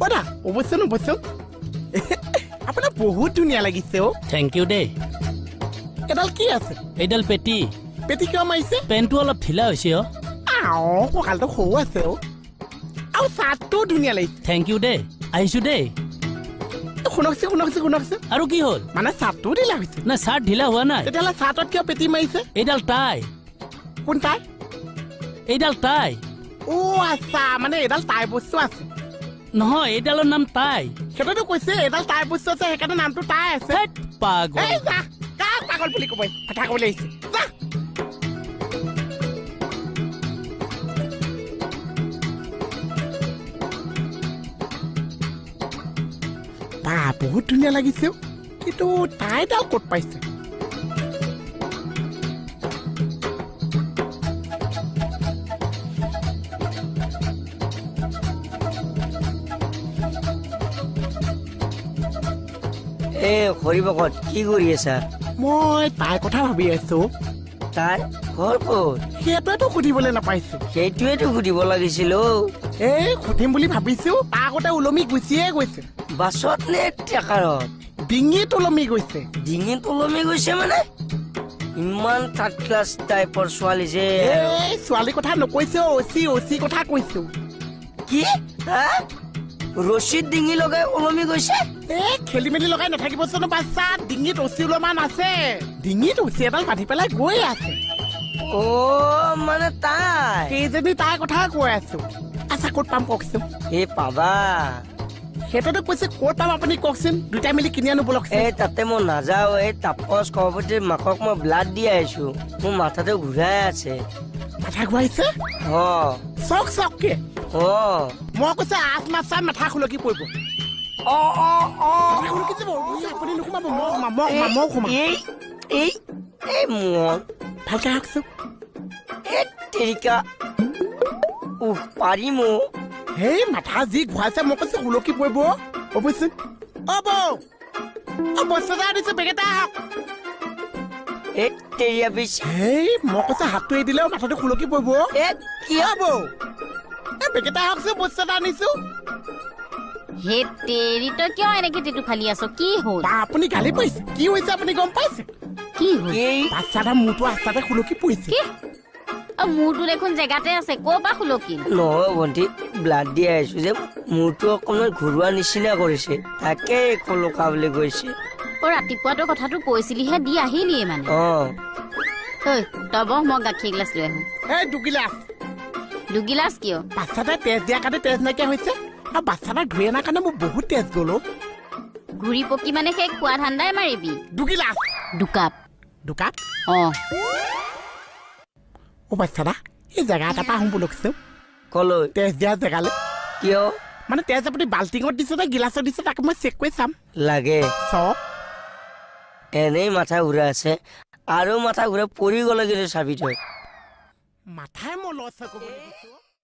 ওদা অৱশ্যে নবশ্যে আপোনাৰ বহুত ধুনীয়া লাগিছে অ' থেংক ইউ দেই এডাল কি আছে এইডাল পেটি পেটি কিয় মাৰিছে পেণ্টটো অলপ ঢিলা হৈছে কঁকালটো সৰু আছে অ' আৰু চাৰ্টটোও ধুনীয়া লাগিছে থেংক ইউ দেই আহিছো দেই শুনকচোন আৰু কি হ'ল মানে চাৰ্টটোও ঢিলা হৈছে না চাৰ্ট ঢিলা হোৱা নাই তেতিয়াহ'লে চাৰ্টত কিয় পেটি মাৰিছে এইডাল টাই কোন টাই এইডাল টাই অ' আচ্ছা মানে এডাল টাই বস্তু আছে নহয় এইডালৰ নাম টাই সেইটোতো কৈছে এডাল টাই বস্তু আছে সেইকাৰণে নামটো টাই আছে পাগল এই যা কাক পাগল বুলি ক'ব কথা ক'বলৈ আহিছে যা বা বহুত ধুনীয়া লাগিছে কিন্তু টাইডাল ক'ত পাইছে হৰিবকত কি কৰি আছা মই তাইৰ কথা ভাবি আছো তাই ঘৰ ক'ত সেইটোৱেতো সুধিবলৈ নাপাইছো সেইটোৱেতো সুধিব লাগিছিল এই সুধিম বুলি ভাবিছো তাৰ আগতে ওলমি গুচিয়ে গৈছে বাছত নে ট্ৰেকাৰত ডিঙিত ওলমি গৈছে ডিঙিত ওলমি গৈছে মানে ইমান থাৰ্ড ক্লাছ টাইপৰ ছোৱালী যে এই ছোৱালীৰ কথা নকৈছে অচি কথা কৈছো কি ৰছীত ডিঙি লগাই ওলমি গৈছে এই খেলি মেলি লগাই নাথাকিবচোন বাচ্চা ডিঙিত অচি ওলমা নাছে ডিঙিত অচি এডাল বান্ধি পেলাই গৈ আছে মানে তাই সেইজনী তাইৰ কথা কৈ আছো আচ্ছা ক'ত পাম কওকচোন এই পাবা সেইটোতো কৈছে ক'ত পাম আপুনি কওকচোন দুটাই মিলি কিনি আনো বলক এই তাতে মই নাযাওঁ এই তাপস সভাপতিৰ মাকক মই ব্লাড দি আহিছো মোৰ মাথাটো ঘূৰাই আছে মাথা ঘূৰাইছে চককে মই কৈছে আঠ মাছ চাই মাথা খুলকি পৰিব আপুনি নোসোমাব মই সোমাম এই মন ভালকে আহকচোন তেৰিকা পাৰিম সেই মাথা যি ঘূৰাইছে মই কৈছে খুলকি পৰিব অৱশ্যে বস্তু এটা দিছো বেগ এটা আহক সেই মই কৈছে হাতটো এৰি দিলেও মাথাটো খুলকি পৰিব কি হব বেগ এটা আহকচোন বস্তু এটা আনিছো হে তেৰি তই কিয় এনেকে টেটু ফালি আছ কি হ'ল আপুনি গালি পাৰিছে কি হৈছে আপুনি গম পাইছে কি হ'ল বাচ্চাটা মূৰটো আস্তাতে খুলকি পৰিছে মূৰটো দেখোন জেগাতে আছে ক'ৰ পৰা খুলকি নহয় ভণ্টি ব্লাড দি আহিছো যে মূৰটো অকণমান ঘূৰোৱা নিচিনা কৰিছে তাকে খোলকা বুলি কৈছে ৰাতিপুৱাটো কথাটো কৈছিলিহে দি আহিলিয়ে মানে তই বহ মই গাখীৰ গিলাচ লৈ আহোঁ এই দুগিলাচ কিয় বাচ্চাটাই তেজ দিয়াৰ কাৰণে তেজ নাইকিয়া হৈছে আৰু বাচ্চাটা ধুই অনাৰ কাৰণে মোৰ বহুত তেজ গ'ল ঘূৰি পকি মানে সেই খোৱা ধান্দাই মাৰিবি দুকাপ বাচ্চাটা এই জেগা এটা পৰা আহোঁ বলকচোন কলৈ তেজ দিয়া জেগালৈ কিয় মানে তেজ আপুনি বাল্টিঙত দিছে নে গিলাচত দিছে তাকে মই চেক কৰি চাম লাগে চব এনেই মাথা ঘূৰাই আছে আৰু মাথা ঘূৰাই পৰি গ'লে কিন্তু চাবি থৈ মাথাই মই লছ ক'ব